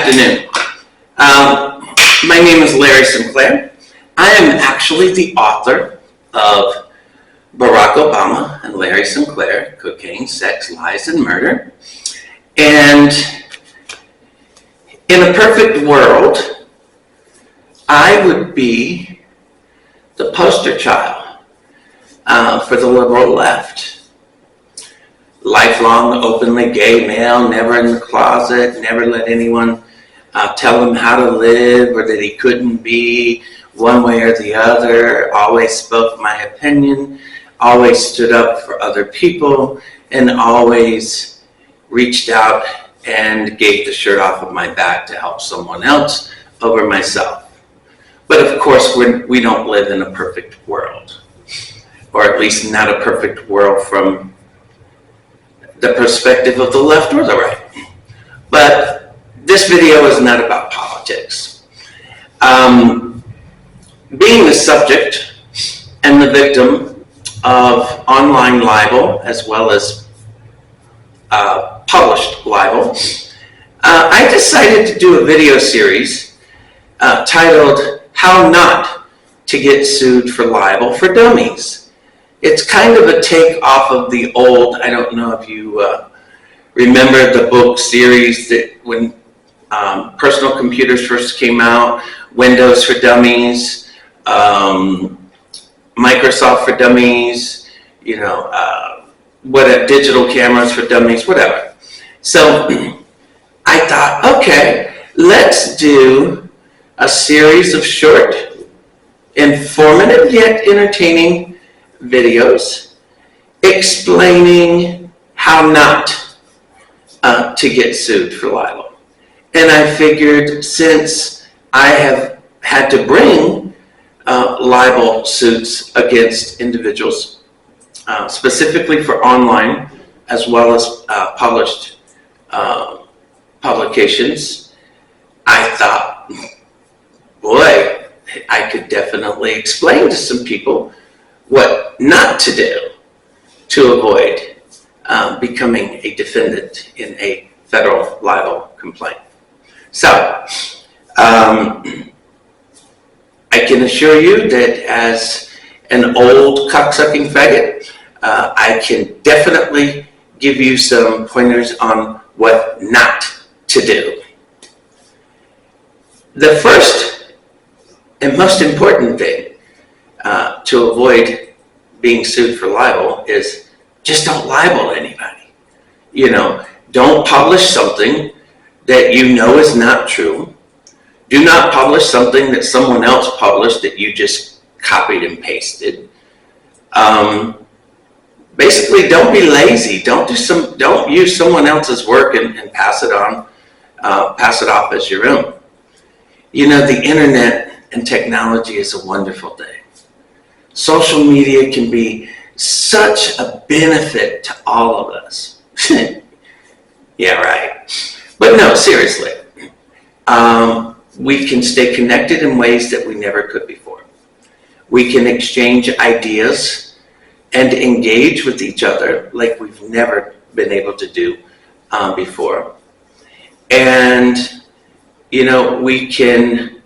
afternoon. My name is Larry Sinclair. I am actually the author of Barack Obama and Larry Sinclair, Cocaine, Sex, Lies, and Murder. And in a perfect world, I would be the poster child for the liberal left. Lifelong, openly gay male, never in the closet, never let anyone tell him how to live or that he couldn't be one way or the other, always spoke my opinion, always stood up for other people, and always reached out and gave the shirt off of my back to help someone else over myself. But of course, we don't live in a perfect world, or at least not a perfect world from the perspective of the left or the right. But this video is not about politics. Being the subject and the victim of online libel as well as published libel, I decided to do a video series titled How Not to Get Sued for Libel for Dummies. It's kind of a take off of the old, I don't know if you remember the book series that when personal computers first came out, Windows for Dummies, Microsoft for Dummies, digital cameras for dummies, whatever. So I thought, okay, let's do a series of short, informative yet entertaining videos explaining how not to get sued for libel. And I figured since I have had to bring libel suits against individuals, specifically for online as well as published publications, I thought, boy, I could definitely explain to some people what not to do to avoid becoming a defendant in a federal libel complaint. So, I can assure you that as an old cocksucking faggot, I can definitely give you some pointers on what not to do. The first and most important thing to avoid being sued for libel is just don't libel anybody. Don't publish something that you know is not true. Do not publish something that someone else published that you just copied and pasted. Basically, don't be lazy. Don't use someone else's work and pass it on, pass it off as your own. The internet and technology is a wonderful thing. Social media can be such a benefit to all of us. Yeah, right. But no, seriously. We can stay connected in ways that we never could before. We can exchange ideas and engage with each other like we've never been able to do before. And, we can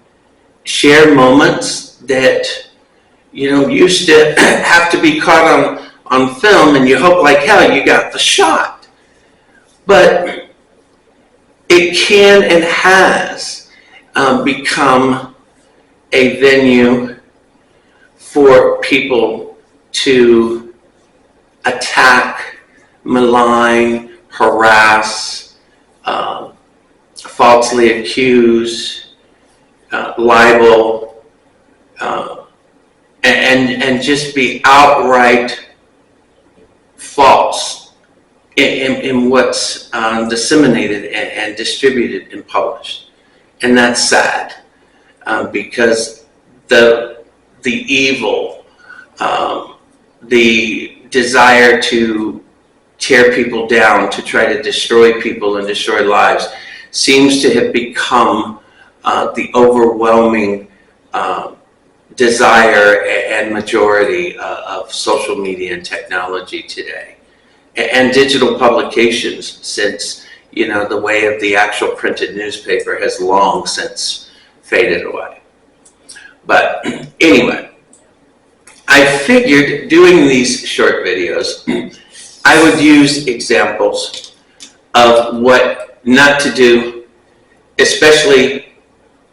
share moments that used to have to be caught on film, and you hope like hell you got the shot. But it can and has become a venue for people to attack, malign, harass, falsely accuse, libel, and just be outright false in what's disseminated and distributed and published. And that's sad because the evil, the desire to tear people down, to try to destroy people and destroy lives, seems to have become the overwhelming desire and majority of social media and technology today. And digital publications, since You know, the way of the actual printed newspaper has long since faded away. But anyway, I figured doing these short videos, I would use examples of what not to do, especially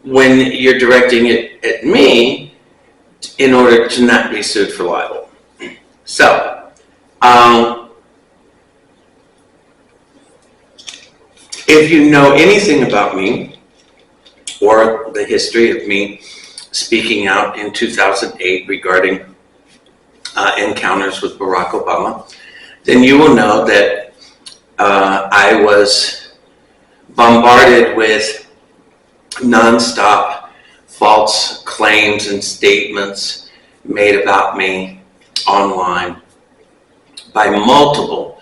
when you're directing it at me, in order to not be sued for libel. So, if you know anything about me, or the history of me speaking out in 2008 regarding encounters with Barack Obama, then you will know that I was bombarded with nonstop false claims and statements made about me online by multiple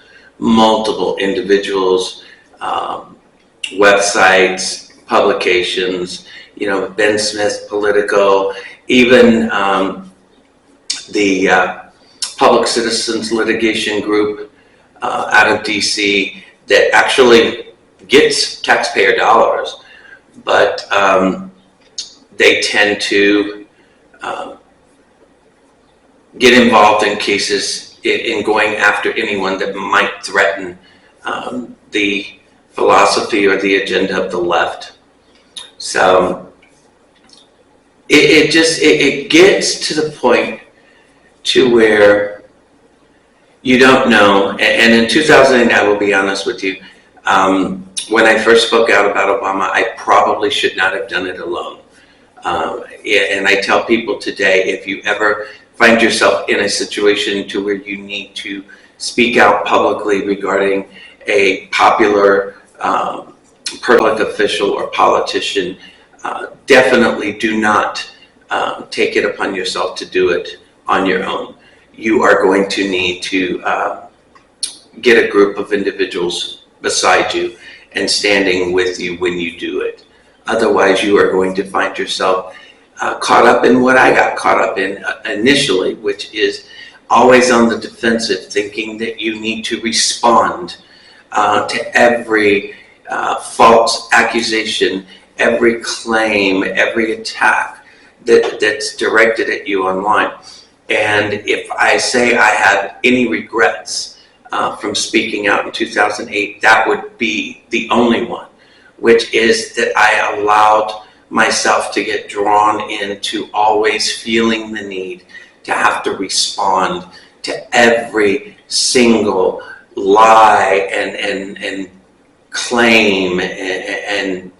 individuals, websites, publications, you know, Ben Smith, Politico, even the Public Citizens Litigation Group out of DC that actually gets taxpayer dollars, but they tend to get involved in cases in going after anyone that might threaten the philosophy or the agenda of the left. So it gets to the point to where you don't know. And in 2008, I will be honest with you, when I first spoke out about Obama, I probably should not have done it alone. And I tell people today, if you ever find yourself in a situation to where you need to speak out publicly regarding a popular public official or politician, definitely do not take it upon yourself to do it on your own. You are going to need to get a group of individuals beside you and standing with you when you do it. Otherwise, you are going to find yourself caught up in what I got caught up in initially, which is always on the defensive, thinking that you need to respond to every false accusation, every claim, every attack that's directed at you online. And if I say I have any regrets from speaking out in 2008, that would be the only one, which is that I allowed myself to get drawn into always feeling the need to have to respond to every single lie and claim and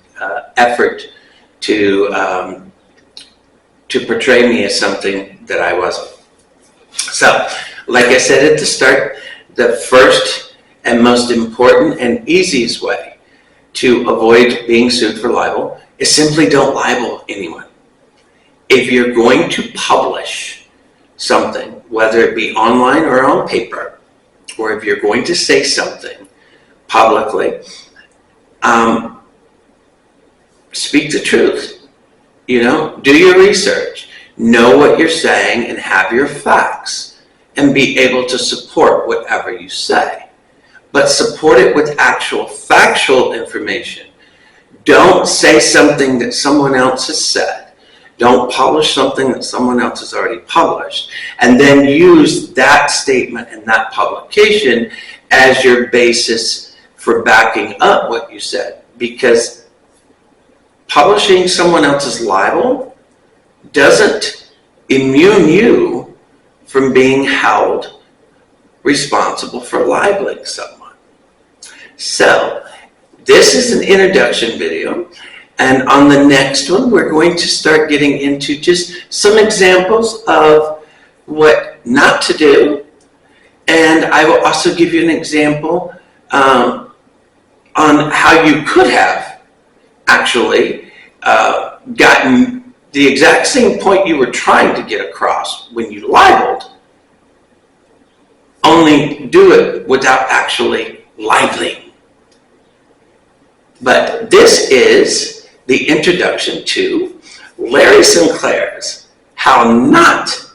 effort to portray me as something that I wasn't. So, like I said at the start, the first and most important and easiest way to avoid being sued for libel is simply don't libel anyone. If you're going to publish something, whether it be online or on paper, or if you're going to say something publicly, speak the truth. You know, do your research, know what you're saying, and have your facts, and be able to support whatever you say. But support it with actual factual information. Don't say something that someone else has said. Don't publish something that someone else has already published, and then use that statement and that publication as your basis for backing up what you said. Because publishing someone else's libel doesn't immune you from being held responsible for libeling someone. So, this is an introduction video, and on the next one we're going to start getting into just some examples of what not to do, and I will also give you an example on how you could have actually gotten the exact same point you were trying to get across when you libeled, only do it without actually libeling. But this is the introduction to Larry Sinclair's How Not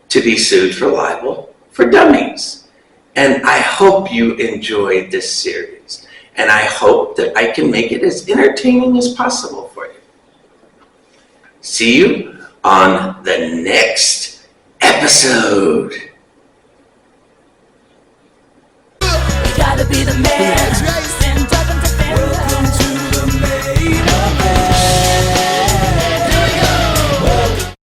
to Be Sued for Libel for Dummies. And I hope you enjoyed this series. and I hope that I can make it as entertaining as possible for you. See you on the next episode. You gotta be the man.